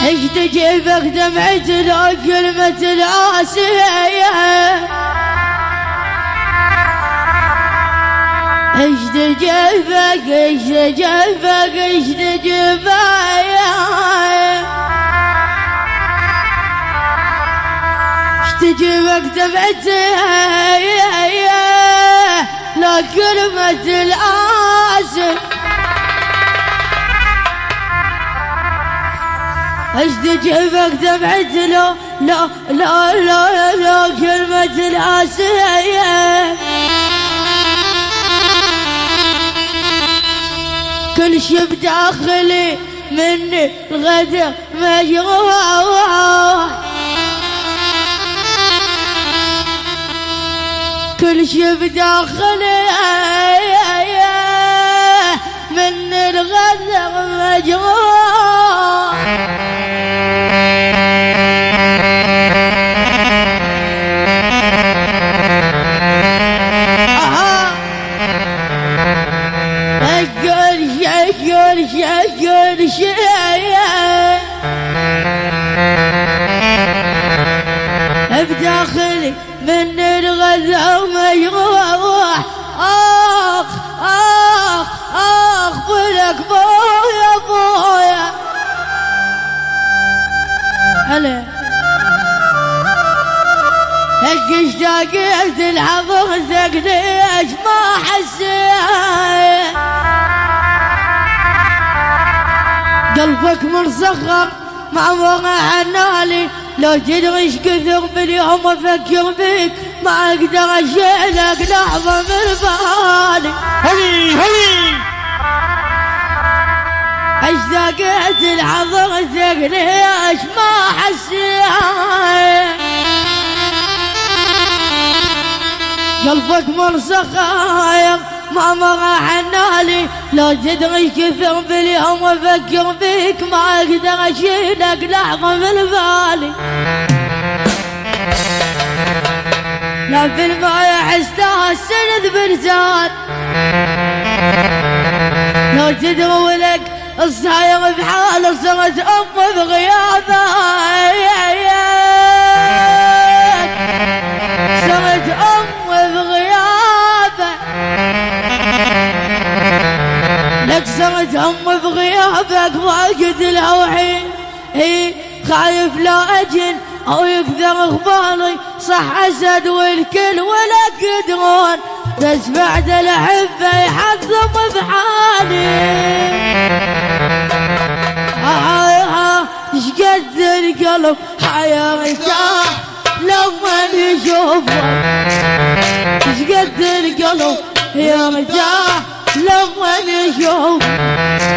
ايش تجيبك دمعت لو كلمة العاسية ايش تجيبك ايش تجيبك ايش تجيبك ايش تجيبك دمعت لو كلمة العاسية ايش تجيبك دمعت لو لا لا لا لا كلمة العاسية كل شي بداخلي مني الغدر مجروح كل شي بداخلي مني الغدر مجروح كل شيء بداخلي من الغذاء مجروح اخ اخ اخ بلك بويا بويا هلا هيك اشتاقت لحضرتك ليش ما حسيت قلبك مرسخر مع عنالي لو تدري ايش كثر باليوم افكر بيك ما اقدر اشيلك لحظه من بالي هلي اشتاقت لحضرتك ليش ما حسيت قلبك مرسخر ما مر عنالي لو تدري كثر باليوم افكر بيك ما اقدر اشيلك لحظه من بالي لا في المايه حستها السند برزان لو تدري ولك الصاير بحاله صرت ام بغيابه صرت ام بغيابه لك صرت ام بغيابك واجد الهوحين خايف لا اجن او يكثر اخباري صح اسد والكل ولك يدرون بس بعد الاحبه يحظم بحالي شقد القلب حيرتاه لما يشوفك شقد القلب يرتاح لما يشوفك